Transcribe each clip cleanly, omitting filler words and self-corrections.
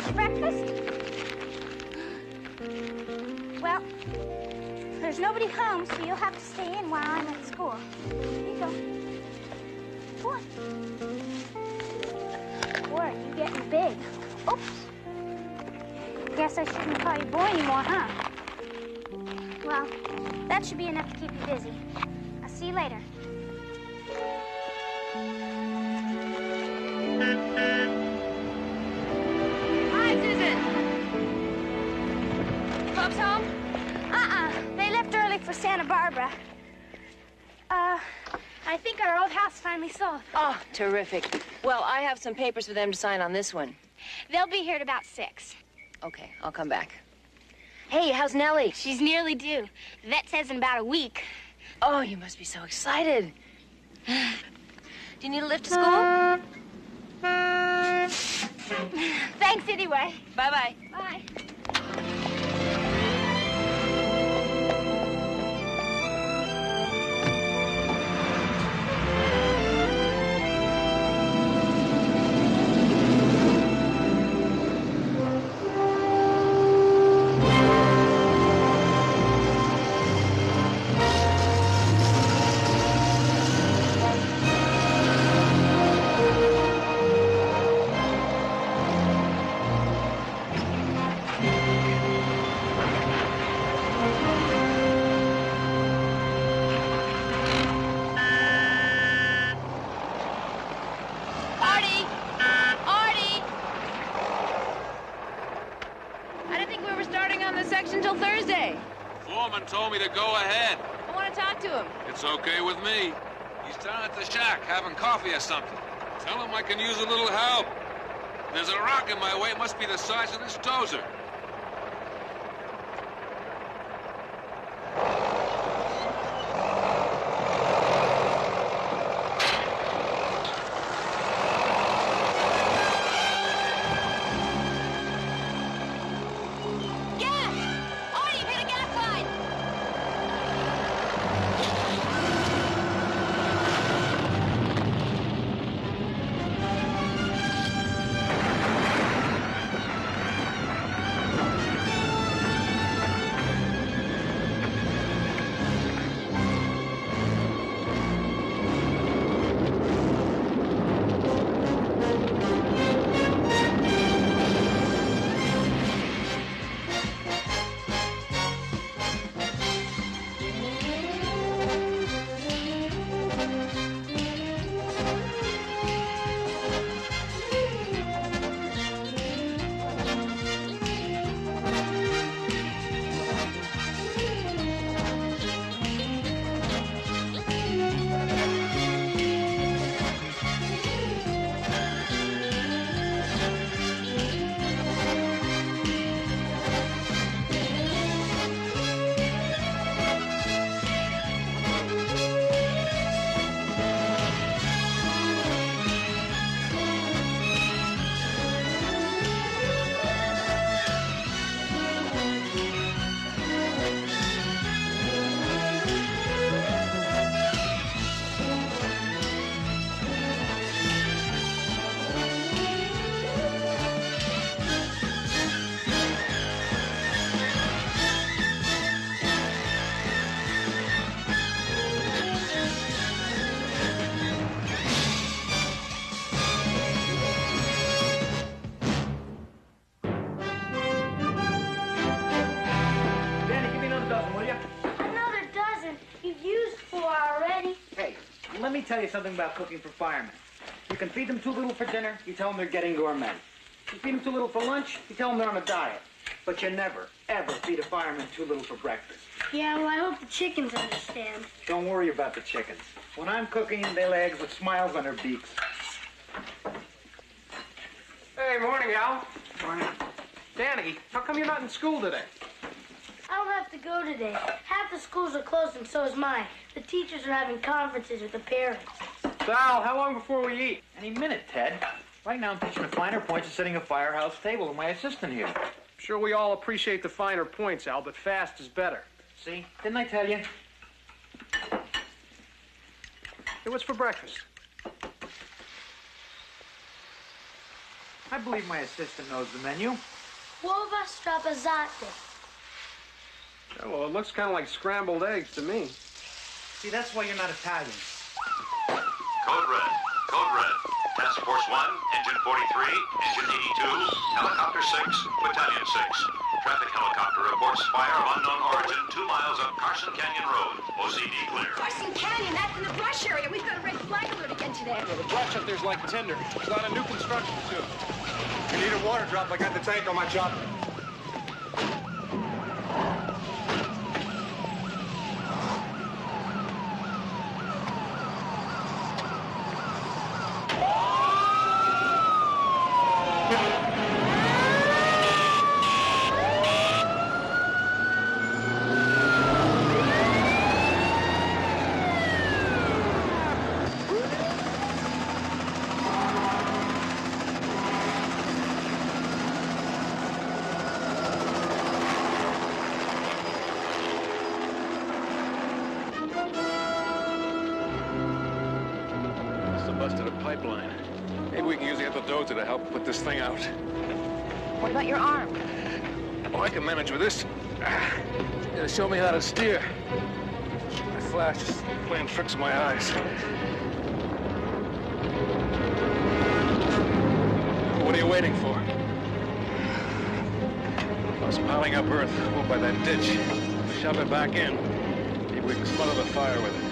for breakfast? Well, there's nobody home, so you'll have to stay in while I'm at school. Here you go. Go on. Boy, you're getting big. Oops. Guess I shouldn't call you boy anymore, huh? Well, that should be enough to keep you busy. I'll see you later. Hi, Susan. Folks home? They left early for Santa Barbara. I think our old house finally sold. Oh, terrific. Well, I have some papers for them to sign on this one. They'll be here at about 6. Okay, I'll come back. Hey, how's Nellie? She's nearly due. The vet says in about a week. Oh, you must be so excited. Do you need a lift to school? Thanks anyway. Bye-bye. Bye. Told me to go ahead. I want to talk to him. It's okay with me. He's down at the shack having coffee or something. Tell him I can use a little help. There's a rock in my way. It must be the size of this dozer. Let me tell you something about cooking for firemen. You can feed them too little for dinner, you tell them they're getting gourmet. You feed them too little for lunch, you tell them they're on a diet. But you never, ever feed a fireman too little for breakfast. Yeah, well, I hope the chickens understand. Don't worry about the chickens. When I'm cooking, they lay eggs with smiles on their beaks. Hey, morning, Al. Morning. Danny, how come you're not in school today? I don't have to go today. Half the schools are closed and so is mine. The teachers are having conferences with the parents. So, Al, how long before we eat? Any minute, Ted. Right now I'm teaching the finer points of setting a firehouse table with my assistant here. I'm sure we all appreciate the finer points, Al, but fast is better. See? Didn't I tell you? Hey, what's for breakfast? I believe my assistant knows the menu. Uova strapazzate. Yeah, well, it looks kind of like scrambled eggs to me. See, that's why you're not Italian. Code red. Code red. Task Force 1, Engine 43, Engine 82, Helicopter 6, Battalion 6. Traffic helicopter reports fire of unknown origin 2 miles up Carson Canyon Road. OCD clear. Carson Canyon, that's in the brush area. We've got a red flag alert again today. Well, the brush up there's like tinder. There's a lot of new construction, too. If you need a water drop, I got the tank on my chopper. Busted a pipeline. Maybe we can use the dozer to help put this thing out. What about your arm? Oh, I can manage with this. It'll show me how to steer. My flash is playing tricks with my eyes. What are you waiting for? I was piling up earth over by that ditch. Shove it back in. Maybe we can smother the fire with it.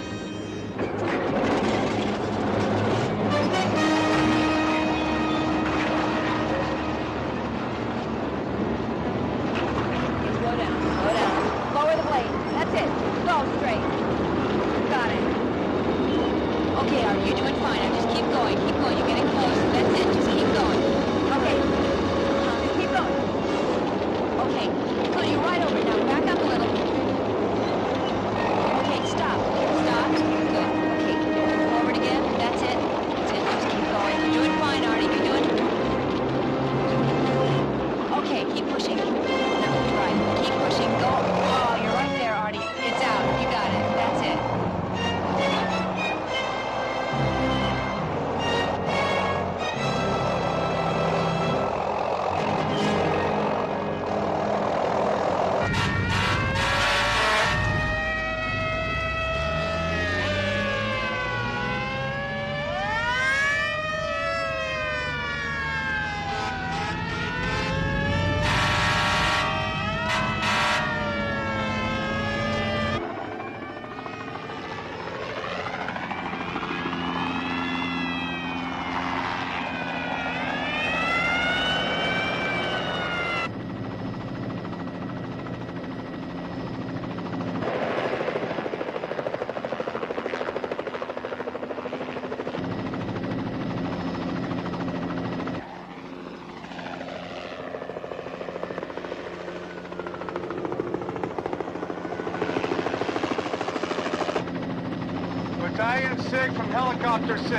Battalion 6 from Helicopter 6.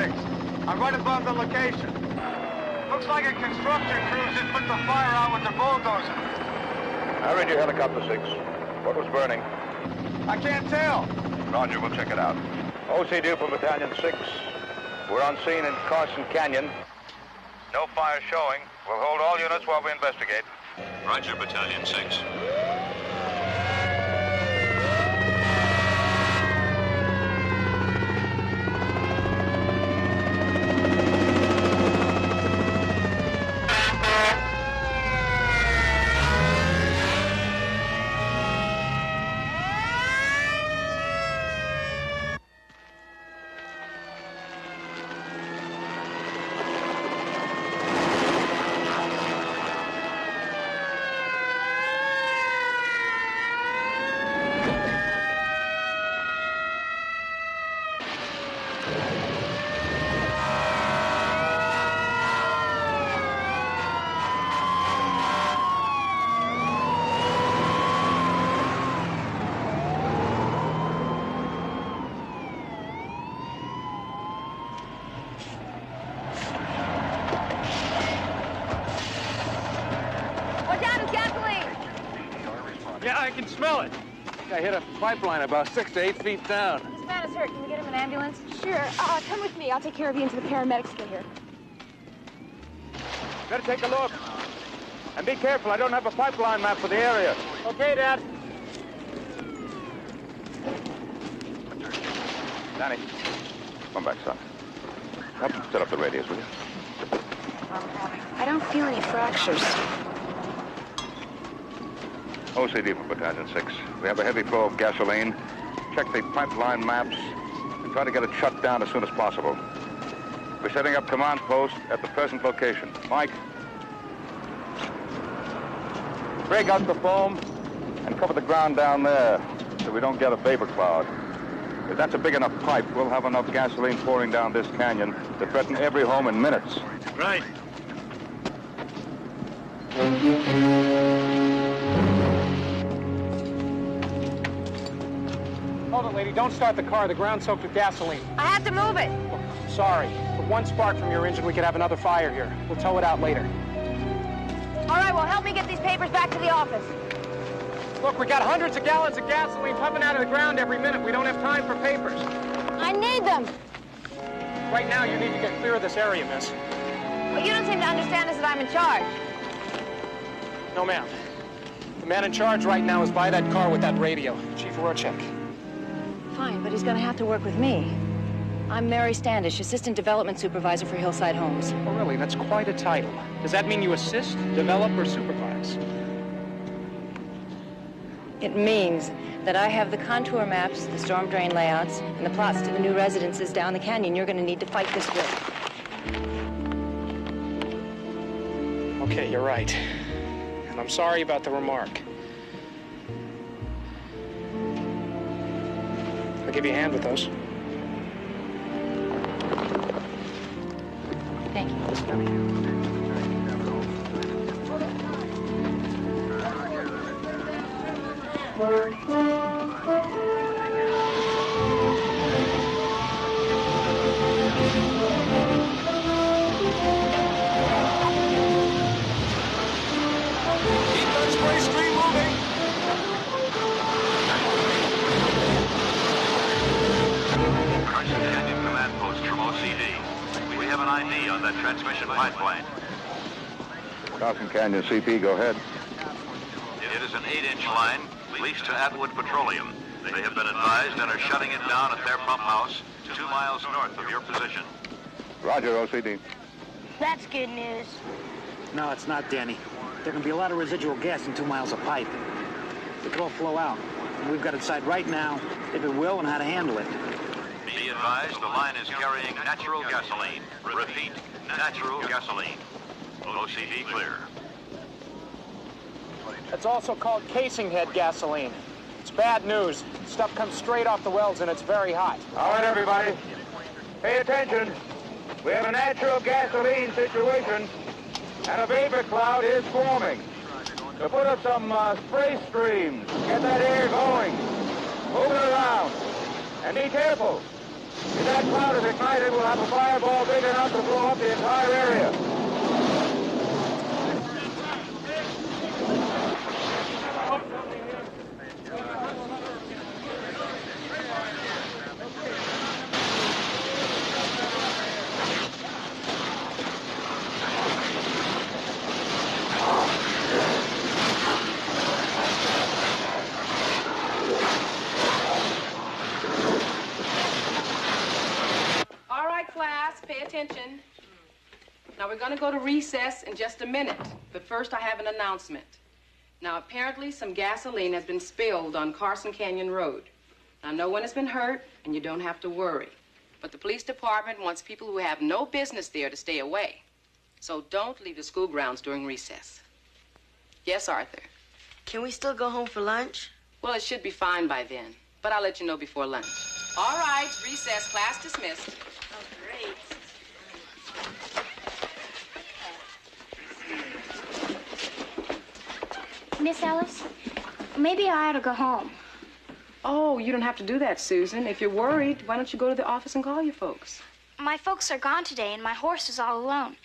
I'm right above the location. Looks like a construction crew just put the fire out with the bulldozer. I read you, Helicopter 6. What was burning? I can't tell. Roger, we'll check it out. OCD from Battalion 6. We're on scene in Carson Canyon. No fire showing. We'll hold all units while we investigate. Roger, Battalion 6. Yeah, I can smell it. I hit a pipeline about 6 to 8 feet down. This man is hurt. Can we get him an ambulance? Sure. Come with me. I'll take care of you until the paramedics get here. Better take a look. And be careful, I don't have a pipeline map for the area. Okay, Dad. Danny, come back, son. Help him set up the radios, will you? I don't feel any fractures. OCD for Battalion 6. We have a heavy flow of gasoline. Check the pipeline maps and try to get it shut down as soon as possible. We're setting up command post at the present location. Mike? Break out the foam and cover the ground down there so we don't get a vapor cloud. If that's a big enough pipe, we'll have enough gasoline pouring down this canyon to threaten every home in minutes. Right. Hold it, lady. Don't start the car. The ground's soaked with gasoline. I have to move it. Look, sorry. With one spark from your engine, we could have another fire here. We'll tow it out later. All right, well, help me get these papers back to the office. Look, we got hundreds of gallons of gasoline pumping out of the ground every minute. We don't have time for papers. I need them. Right now, you need to get clear of this area, miss. Well, you don't seem to understand this that I'm in charge. No, ma'am. The man in charge right now is by that car with that radio, Chief Rorschach. Fine, but he's going to have to work with me. I'm Mary Standish, Assistant Development Supervisor for Hillside Homes. Oh, really? That's quite a title. Does that mean you assist, develop, or supervise? It means that I have the contour maps, the storm drain layouts, and the plots to the new residences down the canyon you're going to need to fight this with. Okay, you're right. And I'm sorry about the remark. I'll give you a hand with those. Thank you. Keep that spray stream moving. Carson Canyon Command Post from OCD. We have an ID on that transmission pipeline. Carson Canyon CP, go ahead. It is an 8-inch line leased to Atwood Petroleum. They have been advised and are shutting it down at their pump house 2 miles north of your position. Roger, OCD. That's good news. No, it's not, Danny. There can be a lot of residual gas in 2 miles of pipe. It could all flow out. And we've got to decide right now if it will and how to handle it. Be advised, the line is carrying natural gasoline. Repeat, natural gasoline. OCD clear. It's also called casing head gasoline. It's bad news. Stuff comes straight off the wells and it's very hot. All right, everybody. Pay attention. We have a natural gasoline situation, and a vapor cloud is forming. So put up some spray streams. Get that air going. Move it around. And be careful. If that cloud is ignited, we'll have a fireball big enough to blow up the entire area. Pay attention. Now, we're going to go to recess in just a minute, but first I have an announcement. Now, apparently some gasoline has been spilled on Carson Canyon Road. Now, no one has been hurt, and you don't have to worry. But the police department wants people who have no business there to stay away. So don't leave the school grounds during recess. Yes, Arthur? Can we still go home for lunch? Well, it should be fine by then, but I'll let you know before lunch. All right, recess, class dismissed. Oh, great. Miss Ellis, maybe I ought to go home. Oh, you don't have to do that, Susan. If you're worried, why don't you go to the office and call your folks? My folks are gone today, and my horse is all alone.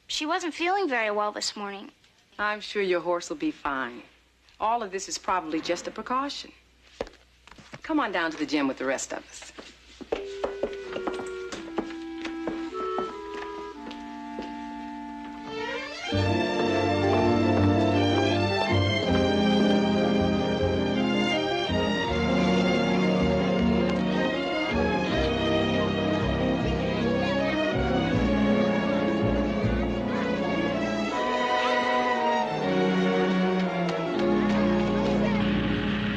She wasn't feeling very well this morning. I'm sure your horse will be fine. All of this is probably just a precaution. Come on down to the gym with the rest of us.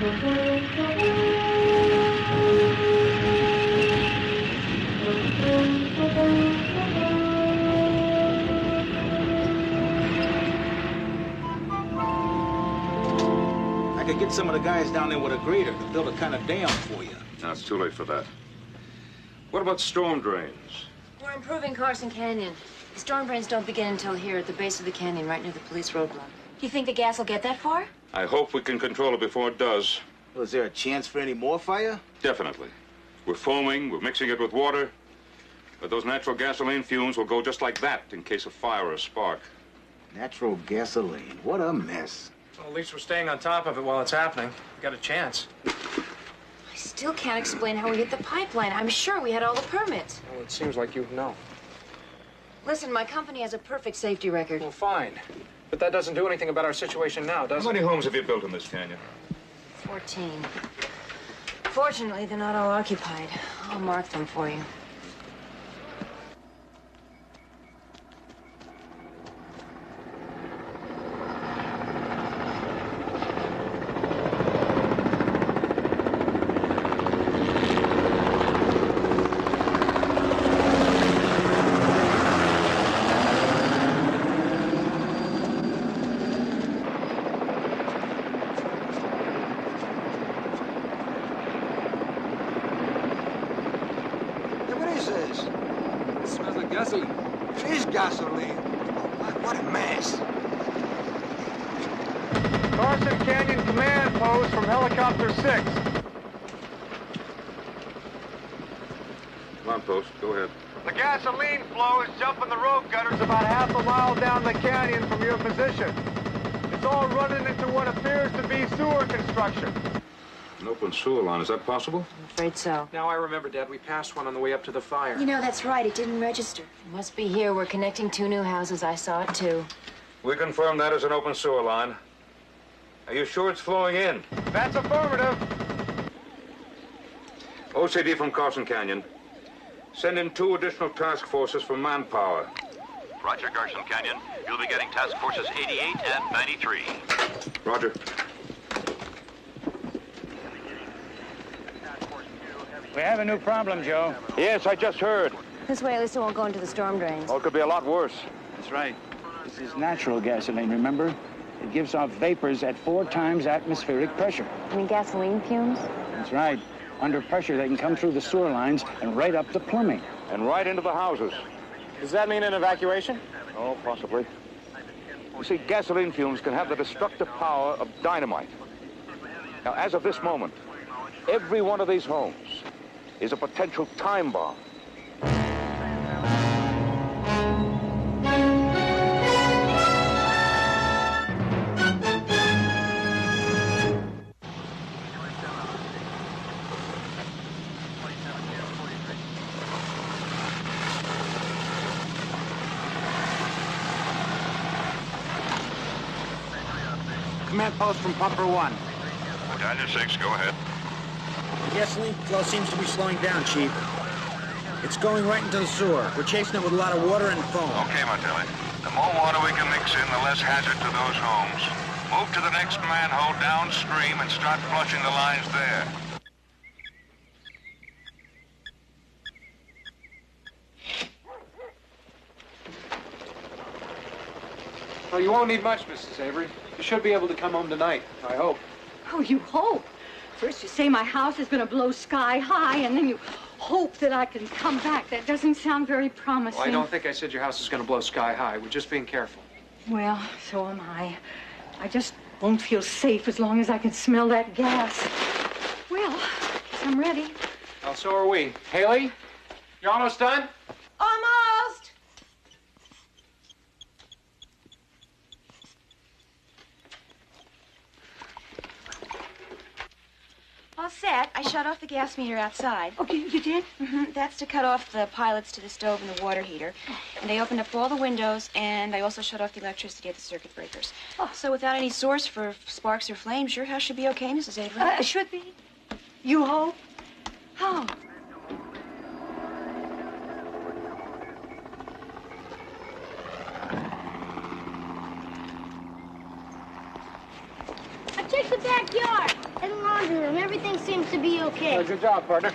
I could get some of the guys down there with a grader to build a kind of dam for you. No, it's too late for that. What about storm drains? We're improving Carson Canyon. The storm drains don't begin until here at the base of the canyon, right near the police roadblock. You think the gas will get that far? I hope we can control it before it does. Well, is there a chance for any more fire? Definitely. We're foaming, we're mixing it with water, but those natural gasoline fumes will go just like that in case of fire or a spark. Natural gasoline. What a mess. Well, at least we're staying on top of it while it's happening. We got a chance. I still can't explain how we hit the pipeline. I'm sure we had all the permits. Well, it seems like you know. Listen, my company has a perfect safety record. Well, fine. But that doesn't do anything about our situation now, does it? How many homes have you built in this canyon? 14. Fortunately, they're not all occupied. I'll mark them for you. Gasoline. It is gasoline. What a mess. Carson Canyon Command Post from Helicopter 6. Come on, Post. Go ahead. The gasoline flow is jumping the road gutters about half a mile down the canyon from your position. It's all running into what appears to be sewer construction. An open sewer line. Is that possible? I'm afraid so. Now I remember, Dad. We passed one on the way up to the fire. You know, that's right. It didn't register. It must be here. We're connecting 2 new houses. I saw it, too. We confirm that as an open sewer line. Are you sure it's flowing in? That's affirmative. OCD from Carson Canyon. Send in 2 additional task forces for manpower. Roger, Carson Canyon. You'll be getting task forces 88 and 93. Roger. We have a new problem, Joe. Yes, I just heard. This way, at least it won't go into the storm drains. Oh, it could be a lot worse. That's right. This is natural gasoline, remember? It gives off vapors at 4 times atmospheric pressure. You mean gasoline fumes? That's right. Under pressure, they can come through the sewer lines and right up the plumbing. And right into the houses. Does that mean an evacuation? Oh, possibly. You see, gasoline fumes can have the destructive power of dynamite. Now, as of this moment, every one of these homes is a potential time bomb. Command post from Pumper 1. Battalion 6, go ahead. The gasoline flow seems to be slowing down, Chief. It's going right into the sewer. We're chasing it with a lot of water and foam. Okay, Martelli. The more water we can mix in, the less hazard to those homes. Move to the next manhole downstream and start flushing the lines there. Well, you won't need much, Mrs. Avery. You should be able to come home tonight, I hope. Oh, you hope? First you say my house is going to blow sky high, and then you hope that I can come back. That doesn't sound very promising. Well, I don't think I said your house is going to blow sky high. We're just being careful. Well, so am I. I just won't feel safe as long as I can smell that gas. Well, guess I'm ready. Well, so are we. Haley, you almost done? Almost! All set. I shut off the gas meter outside. Oh, you did? Mm-hmm. That's to cut off the pilots to the stove and the water heater. And I opened up all the windows, and I also shut off the electricity at the circuit breakers. Oh. So without any source for sparks or flames, your house should be okay, Mrs. Avery. It should be. You hope? Oh. Take the backyard and the lawn living room. Everything seems to be okay. Good job, partner.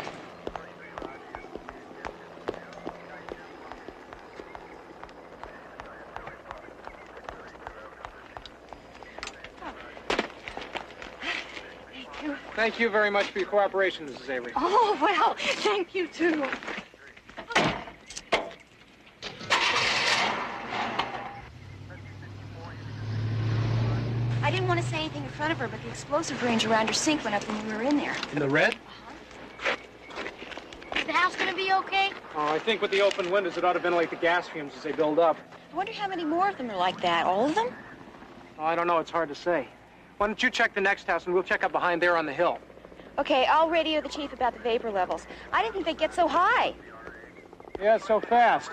Thank you very much for your cooperation, Mrs. Avery. Oh, well, thank you, too. I didn't want to say anything in front of her, but the explosive range around her sink went up when we were in there. In the red? Is the house gonna be okay? Oh, I think with the open windows, it ought to ventilate the gas fumes as they build up. I wonder how many more of them are like that. All of them? Oh, I don't know. It's hard to say. Why don't you check the next house, and we'll check up behind there on the hill. Okay, I'll radio the chief about the vapor levels. I didn't think they'd get so high. Yeah, it's so fast.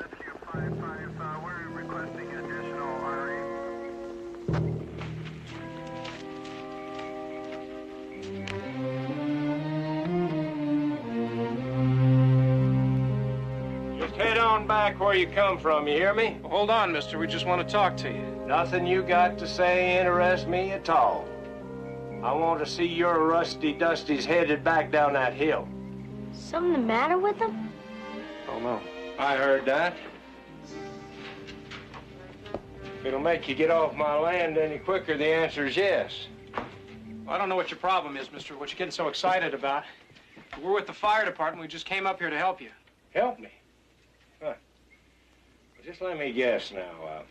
Just head on back where you come from, you hear me? Well, hold on, mister. We just want to talk to you. Nothing you got to say interests me at all. I want to see your rusty dusties headed back down that hill. Something the matter with them? Oh, no. I heard that. If it'll make you get off my land any quicker, the answer is yes. Well, I don't know what your problem is, mister, what you're getting so excited about. We're with the fire department. We just came up here to help you. Help me? Huh. Well, just let me guess now.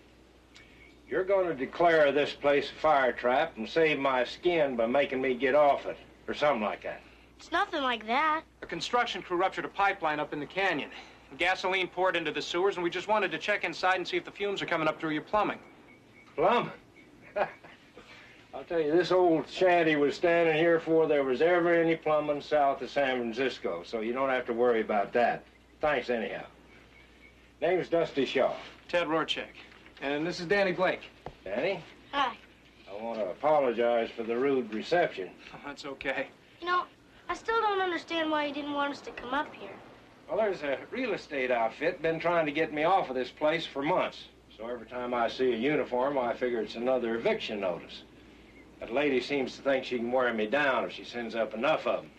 You're going to declare this place a fire trap and save my skin by making me get off it, or something like that. It's nothing like that. A construction crew ruptured a pipeline up in the canyon. Gasoline poured into the sewers, and we just wanted to check inside and see if the fumes are coming up through your plumbing. Plumbing? I'll tell you, this old shanty was standing here before there was ever any plumbing south of San Francisco, so you don't have to worry about that. Thanks anyhow. Name's Dusty Shaw. Ted Rorschach. And this is Danny Blake. Danny? Hi. I want to apologize for the rude reception. Oh, that's okay. You know, I still don't understand why you didn't want us to come up here. Well, there's a real estate outfit been trying to get me off of this place for months. So every time I see a uniform, I figure it's another eviction notice. That lady seems to think she can wear me down if she sends up enough of them.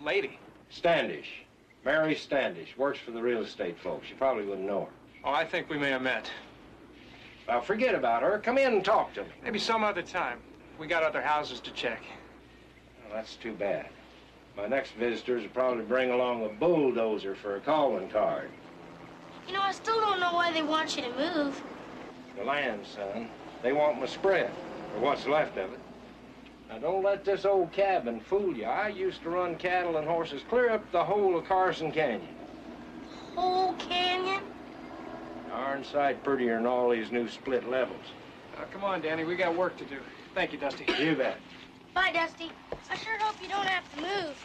Lady? Standish. Mary Standish. Works for the real estate folks. You probably wouldn't know her. Oh, I think we may have met. Well, forget about her. Come in and talk to me. Maybe some other time. We got other houses to check. Well, that's too bad. My next visitors will probably bring along a bulldozer for a calling card. You know, I still don't know why they want you to move. The land, son. They want my spread, or what's left of it. Now, don't let this old cabin fool you. I used to run cattle and horses clear up the whole of Carson Canyon. Whole canyon? Darn sight prettier than all these new split levels. Come on, Danny. We got work to do. Thank you, Dusty. You bet. Bye, Dusty. I sure hope you don't have to move.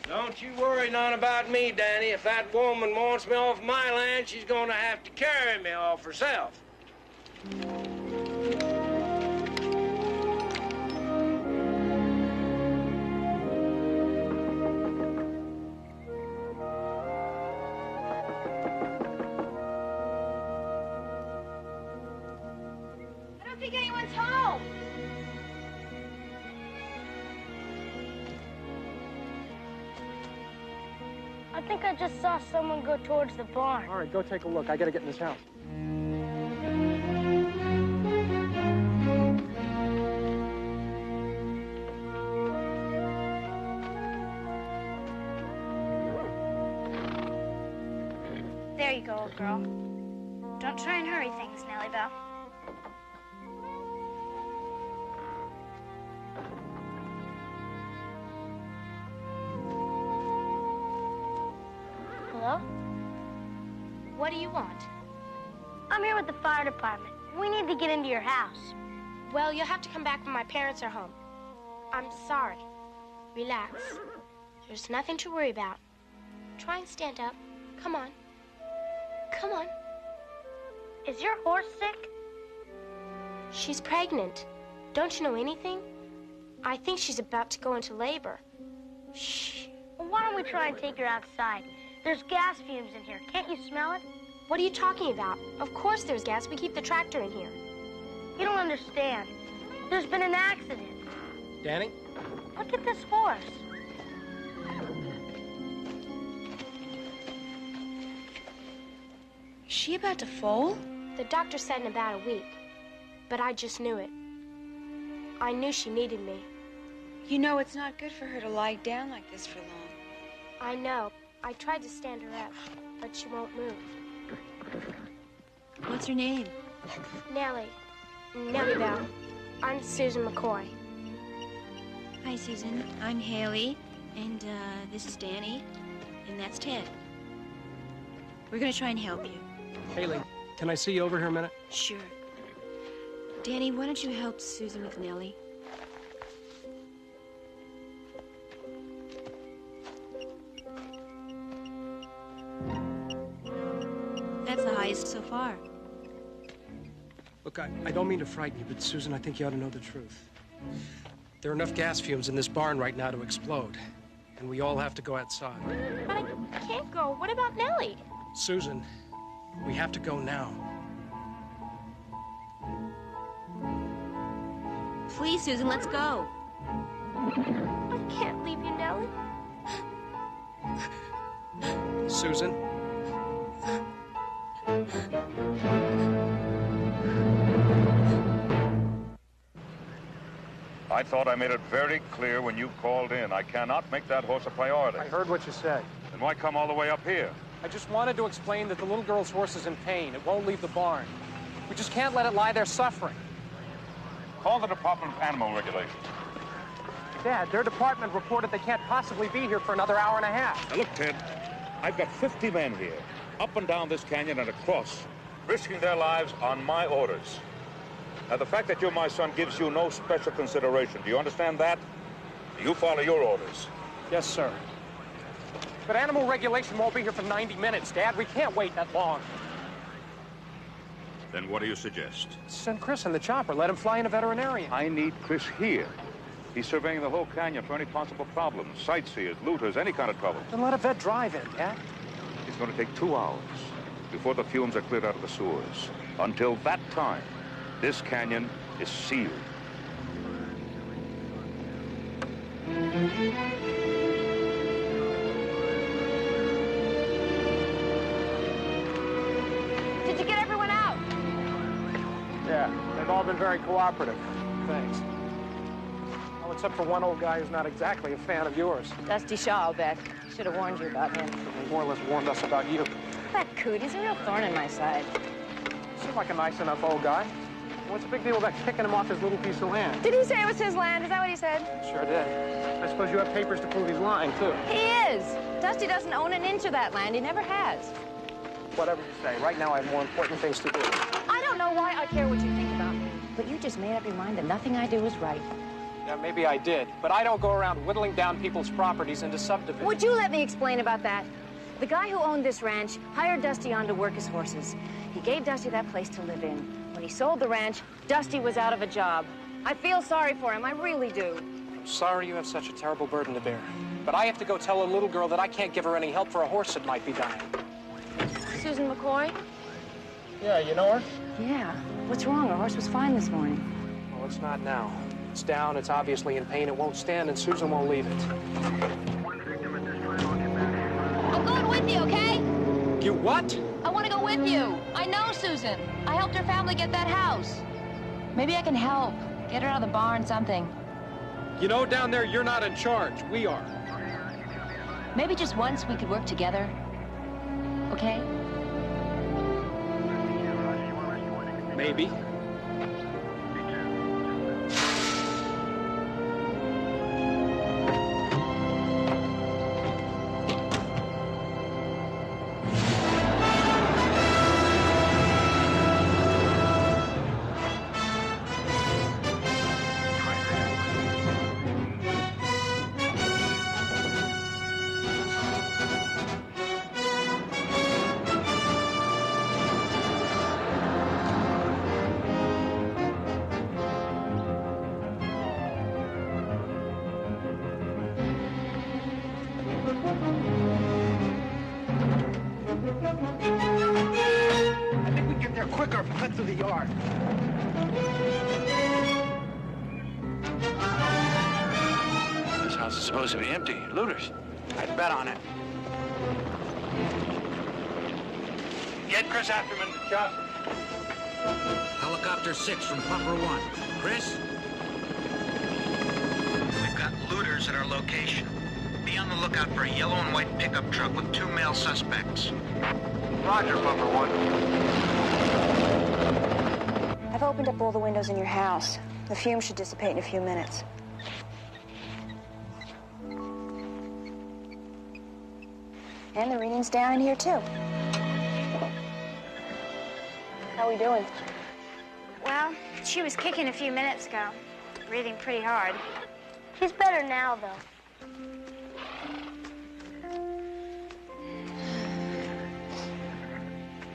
Don't you worry none about me, Danny. If that woman wants me off my land, she's gonna have to carry me off herself. I don't think anyone's home. I think I just saw someone go towards the barn. All right, go take a look. I gotta get in this house. There you go, old girl. Don't try and hurry things, Nellie Bell. Hello? What do you want? I'm here with the fire department. We need to get into your house. Well, you'll have to come back when my parents are home. I'm sorry. Relax. There's nothing to worry about. Try and stand up. Come on. Come on. Is your horse sick? She's pregnant. Don't you know anything? I think she's about to go into labor. Shh. Well, why don't we try and take her outside? There's gas fumes in here. Can't you smell it? What are you talking about? Of course there's gas. We keep the tractor in here. You don't understand. There's been an accident. Danny? Look at this horse. Is she about to foal? The doctor said in about a week, but I just knew it. I knew she needed me. You know it's not good for her to lie down like this for long. I know. I tried to stand her up, but she won't move. What's her name? Nellie. Nellie Bell. I'm Susan McCoy. Hi, Susan. I'm Haley, and this is Danny, and that's Ted. We're gonna try and help you. Haley, can I see you over here a minute? Sure. Danny, why don't you help Susan with Nellie? That's the highest so far. Look, I don't mean to frighten you, but Susan, I think you ought to know the truth. There are enough gas fumes in this barn right now to explode, and we all have to go outside. But I can't go. What about Nellie? Susan, we have to go now. Please, Susan, let's go. I can't leave you, Nellie. Susan? I thought I made it very clear when you called in. I cannot make that horse a priority. I heard what you said. Then why come all the way up here? I just wanted to explain that the little girl's horse is in pain. It won't leave the barn. We just can't let it lie there suffering. Call the Department of Animal Regulations. Dad, their department reported they can't possibly be here for another hour and a half. Now look, Ted, I've got 50 men here, up and down this canyon and across, risking their lives on my orders. Now, the fact that you're my son gives you no special consideration. Do you understand that? You follow your orders. Yes, sir. But animal regulation won't be here for 90 minutes, Dad. We can't wait that long. Then what do you suggest? Send Chris in the chopper. Let him fly in a veterinarian. I need Chris here. He's surveying the whole canyon for any possible problems, sightseers, looters, any kind of trouble. Then let a vet drive in, Dad. It's going to take 2 hours before the fumes are cleared out of the sewers. Until that time, this canyon is sealed. Did you get everyone out? Yeah, they've all been very cooperative. Thanks. Well, except for one old guy who's not exactly a fan of yours. Dusty Shaw, I'll bet. Should have warned you about him. He more or less warned us about you. That coot, he's a real thorn in my side. Seemed like a nice enough old guy. What's the big deal about kicking him off his little piece of land? Did he say it was his land? Is that what he said? Sure did. I suppose you have papers to prove he's lying, too. He is. Dusty doesn't own an inch of that land. He never has. Whatever you say. Right now, I have more important things to do. I don't know why I care what you think about me. But you just made up your mind that nothing I do is right. Yeah, maybe I did. But I don't go around whittling down people's properties into subdivisions. Would you let me explain about that? The guy who owned this ranch hired Dusty on to work his horses. He gave Dusty that place to live in. When he sold the ranch, Dusty was out of a job. I feel sorry for him. I really do. I'm sorry you have such a terrible burden to bear. But I have to go tell a little girl that I can't give her any help for a horse that might be dying. Susan McCoy? Yeah, you know her? Yeah. What's wrong? Her horse was fine this morning. Well, it's not now. It's down, it's obviously in pain, it won't stand, and Susan won't leave it. I'm going with you, okay? You what? I want to go with you. I know Susan. I helped her family get that house. Maybe I can help. Get her out of the barn, something. You know, down there, you're not in charge. We are. Maybe just once we could work together. Okay? Maybe. I think we get there quicker if we cut through the yard. is supposed to be empty. Looters. I'd bet on it. Get Chris Afterman. Chuck. Helicopter 6 from Pumper 1. Chris? We've got looters at our location. Be on the lookout for a yellow and white pickup truck with 2 male suspects. Roger, Pumper 1. I've opened up all the windows in your house. The fumes should dissipate in a few minutes. And the reading's down in here, too. How are we doing? Well, she was kicking a few minutes ago. Breathing pretty hard. She's better now, though.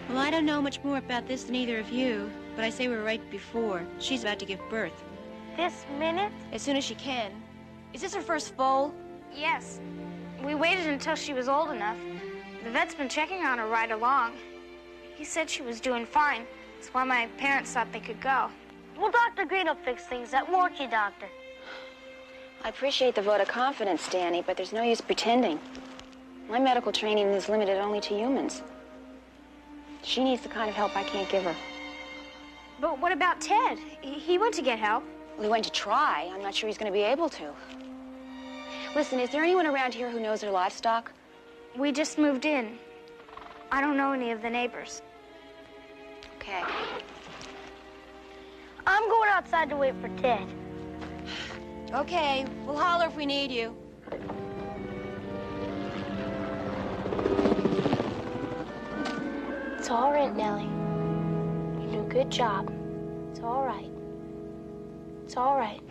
Well, I don't know much more about this than either of you, but I say we're right before. She's about to give birth. This minute? As soon as she can. Is this her first foal? Yes. We waited until she was old enough. The vet's been checking on her right along. He said she was doing fine. That's why my parents thought they could go. Well, Dr. Green will fix things up, won't you, Doctor? I appreciate the vote of confidence, Danny, but there's no use pretending. My medical training is limited only to humans. She needs the kind of help I can't give her. But what about Ted? He went to get help. Well, he went to try. I'm not sure he's going to be able to. Listen, is there anyone around here who knows their livestock? We just moved in. I don't know any of the neighbors. Okay. I'm going outside to wait for Ted. Okay, we'll holler if we need you. It's all right, Nellie. You do a good job. It's all right. It's all right.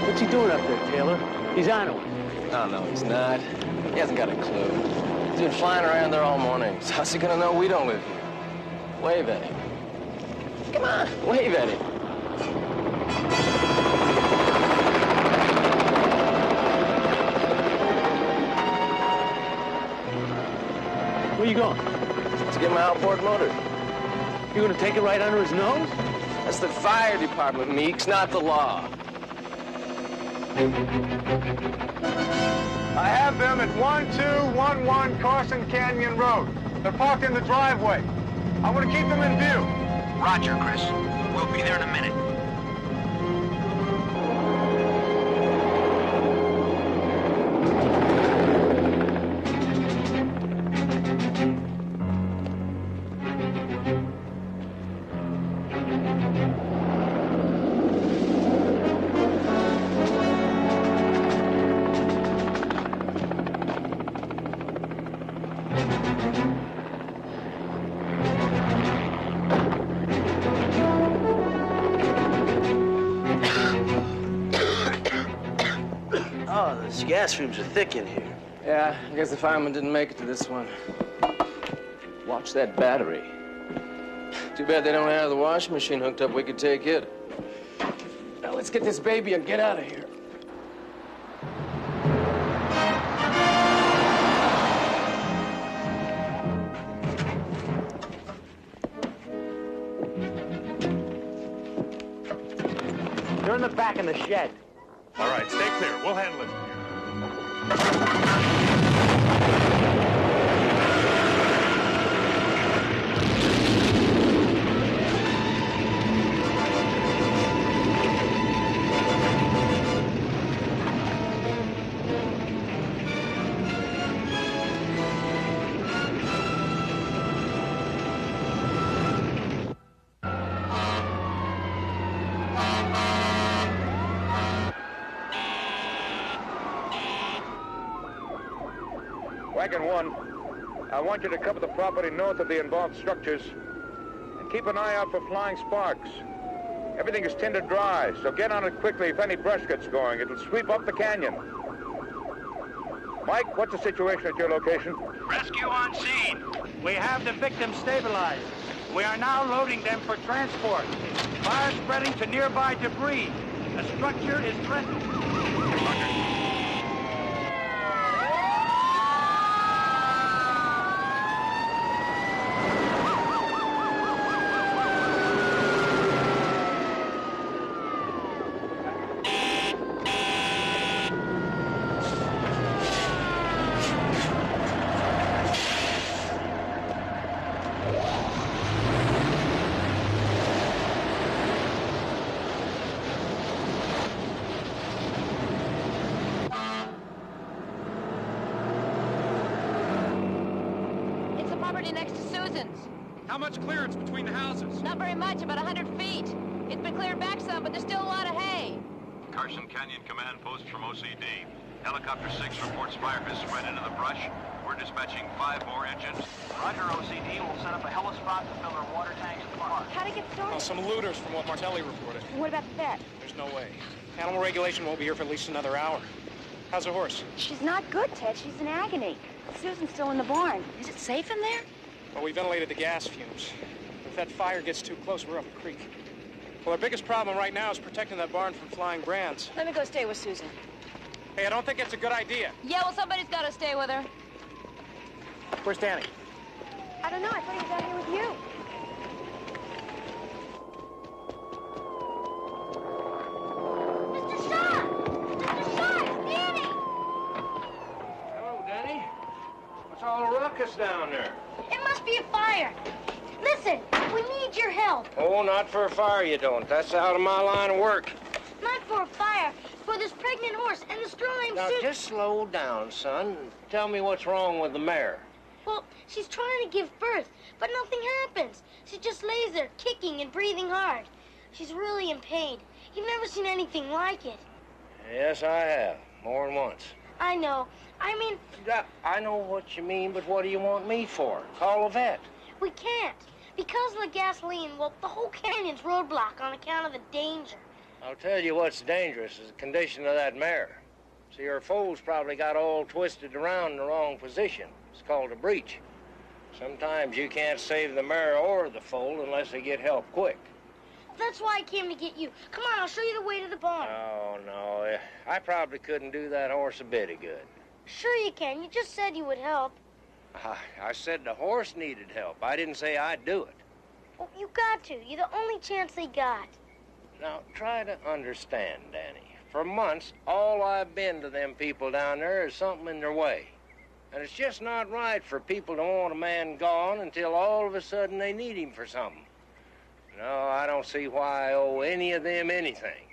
What's he doing up there, Taylor? He's on it. Oh, no, he's not. He hasn't got a clue. He's been flying around there all morning. So how's he gonna know we don't live here? Wave at him. Come on, wave at him. Where you going? To get my outboard motor. You gonna take it right under his nose? That's the fire department, Meeks, not the law. I have them at 1211 Carson Canyon Road. They're parked in the driveway. I want to keep them in view. Roger, Chris. We'll be there in a minute. Oh, those gas fumes are thick in here. Yeah, I guess the fireman didn't make it to this one. Watch that battery. Too bad they don't have the washing machine hooked up. We could take it. Now let's get this baby and get out of here. They're in the back in the shed. All right, stay clear. We'll handle it. Wagon 1. I want you to cover the property north of the involved structures and keep an eye out for flying sparks. Everything is tinder dry, so get on it quickly if any brush gets going. It'll sweep up the canyon. Mike, what's the situation at your location? Rescue on scene. We have the victims stabilized. We are now loading them for transport. Fire spreading to nearby debris. The structure is threatened. Next to Susan's. How much clearance between the houses? Not very much, about 100 feet. It's been cleared back some, but there's still a lot of hay. Carson Canyon Command Post from OCD. Helicopter 6 reports fire has spread into the brush. We're dispatching 5 more engines. Roger, OCD. We'll set up a helispot to fill our water tanks at the park. How'd it get started? Oh, some looters from what Martelli reported. What about the vet? There's no way. Animal regulation won't be here for at least another hour. How's the horse? She's not good, Ted. She's in agony. Susan's still in the barn. Is it safe in there? Well, we ventilated the gas fumes. If that fire gets too close, we're up a creek. Well, our biggest problem right now is protecting that barn from flying brands. Let me go stay with Susan. Hey, I don't think it's a good idea. Yeah, well, somebody's got to stay with her. Where's Danny? I don't know. I thought he was out here with you. Mr. Shaw! Mr. Shaw, it's Danny! Hello, Danny. What's all the ruckus down there? It must be a fire. Listen, we need your help. Oh, not for a fire, you don't. That's out of my line of work. Not for a fire, for this pregnant horse and this girl named Now, Susan. just slow down, son. Tell me what's wrong with the mare. Well, she's trying to give birth, but nothing happens. She just lays there, kicking and breathing hard. She's really in pain. You've never seen anything like it. Yes, I have. More than once. I know. I mean... I know what you mean, but what do you want me for? Call a vet. We can't. Because of the gasoline, well, the whole canyon's roadblocked on account of the danger. I'll tell you what's dangerous is the condition of that mare. See, her foal's probably got all twisted around in the wrong position. It's called a breech. Sometimes you can't save the mare or the foal unless they get help quick. That's why I came to get you. Come on, I'll show you the way to the barn. Oh, no. I probably couldn't do that horse a bit of good. Sure you can. You just said you would help. I said the horse needed help. I didn't say I'd do it. Well, you got to. You're the only chance they got. Now, try to understand, Danny. For months, all I've been to them people down there is something in their way. And it's just not right for people to want a man gone until all of a sudden they need him for something. No, I don't see why I owe any of them anything.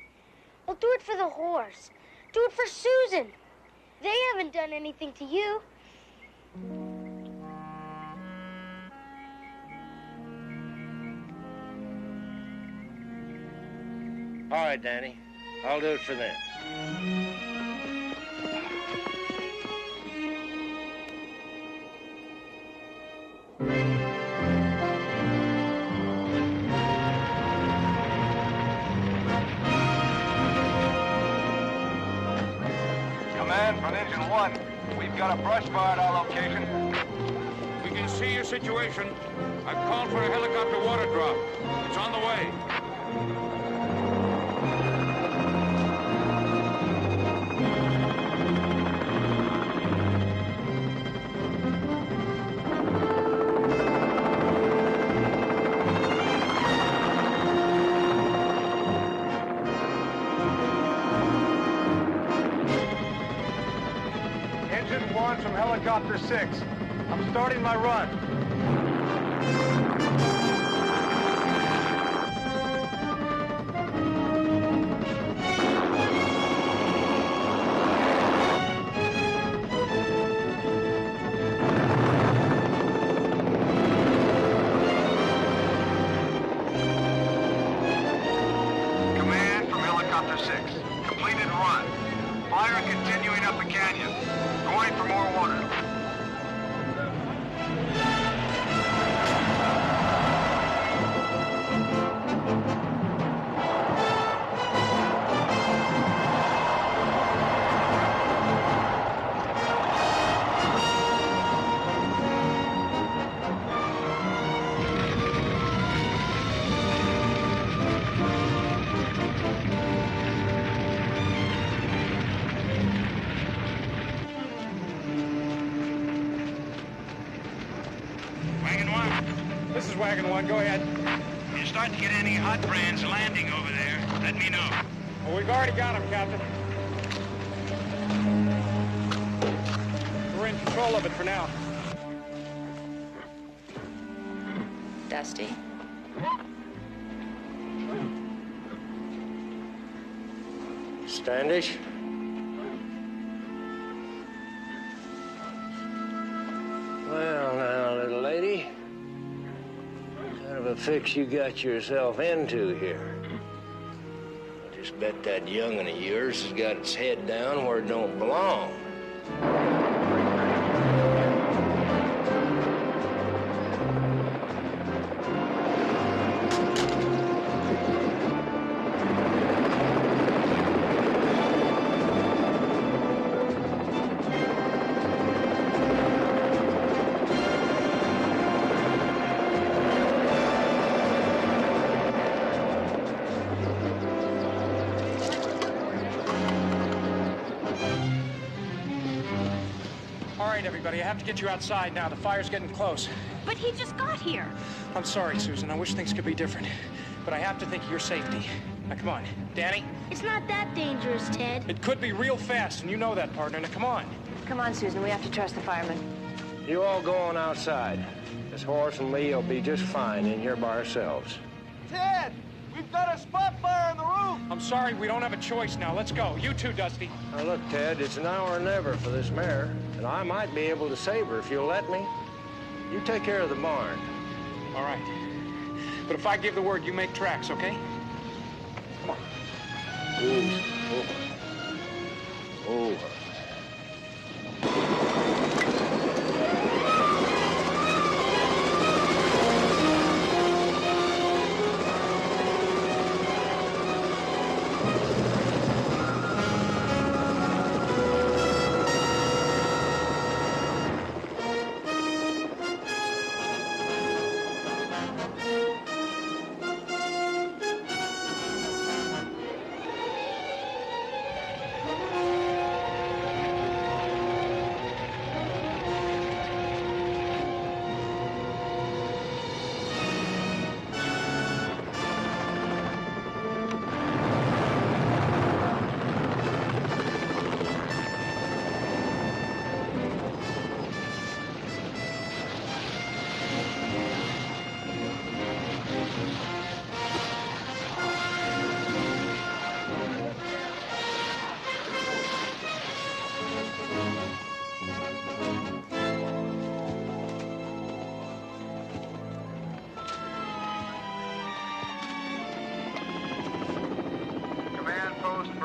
Well, do it for the horse. Do it for Susan. They haven't done anything to you. All right, Danny. I'll do it for them. Command from Engine 1. We've got a brush fire at our location. We can see your situation. I've called for a helicopter water drop. It's on the way. Engine 1 from Helicopter 6. I'm starting my run. Command from Helicopter 6. Completed run. Fire continuing up the canyon. Going for more water. is Wagon 1. Go ahead. If you start to get any hot brands landing over there, let me know. Well, we've already got them, Captain. We're in control of it for now. Dusty? Standish? Well, now, little lady. What kind of a fix you got yourself into here? I just bet that young'un of yours has got its head down where it don't belong. Everybody, I have to get you outside now. The fire's getting close. But he just got here. I'm sorry, Susan. I wish things could be different. But I have to think of your safety. Now, come on. Danny? It's not that dangerous, Ted. It could be real fast, and you know that, partner. Now, come on. Come on, Susan. We have to trust the firemen. You all go on outside. This horse and me will be just fine in here by ourselves. Ted! We've got a spot fire on the roof! I'm sorry, we don't have a choice now. Let's go. You too, Dusty. Now, look, Ted, it's now or never for this mare, and I might be able to save her if you'll let me. You take care of the barn. All right. But if I give the word, you make tracks, okay? Come on. Oh.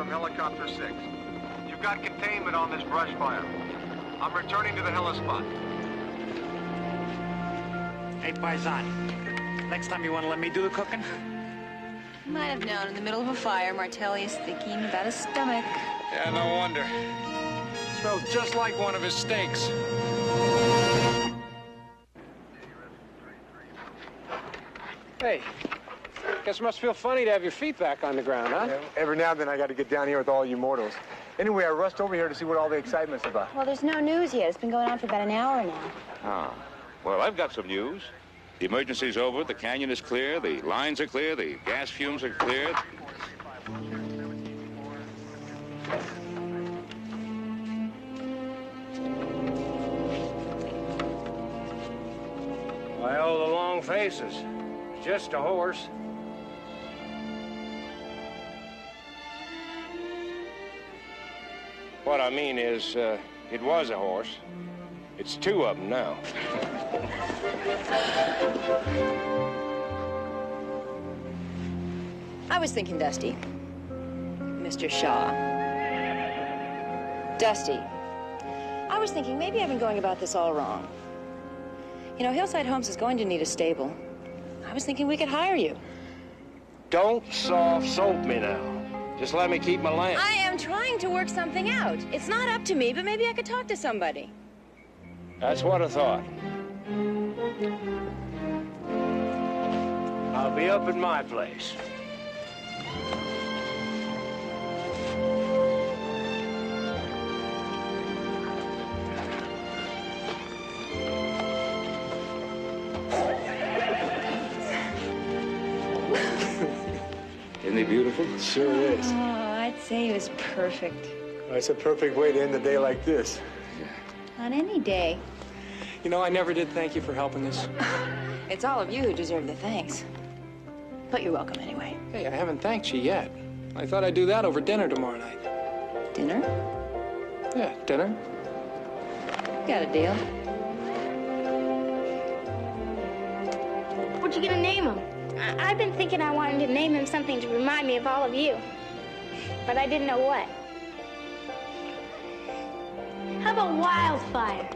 Helicopter 6. You've got containment on this brush fire. I'm returning to the helispot. Hey, Paisan. Next time you want to let me do the cooking? Might have known in the middle of a fire, Martelli is thinking about his stomach. Yeah, no wonder. Smells just like one of his steaks. Hey, guess it must feel funny to have your feet back on the ground, huh? Yeah, every now and then I got to get down here with all you mortals. Anyway, I rushed over here to see what all the excitement's about. Well, there's no news yet. It's been going on for about an hour now. Ah. Well, I've got some news. The emergency's over, the canyon is clear, the lines are clear, the gas fumes are cleared. Well, the long faces. It's just a horse. What I mean is, it was a horse. It's two of them now. I was thinking, Dusty. Mr. Shaw. Dusty. I was thinking maybe I've been going about this all wrong. You know, Hillside Homes is going to need a stable. I was thinking we could hire you. Don't soft soap me now. Just let me keep my lamp. I am trying to work something out. It's not up to me, but maybe I could talk to somebody. That's what I thought. I'll be up at my place. he beautiful? Sure is. Oh, I'd say it was perfect. It's a perfect way to end a day like this. On any day. You know, I never did thank you for helping us. It's all of you who deserve the thanks. But you're welcome anyway. Hey, I haven't thanked you yet. I thought I'd do that over dinner tomorrow night. Dinner? Yeah, dinner. Got a deal. What you gonna name him? I've been thinking I wanted to name him something to remind me of all of you. But I didn't know what. How about Wildfire?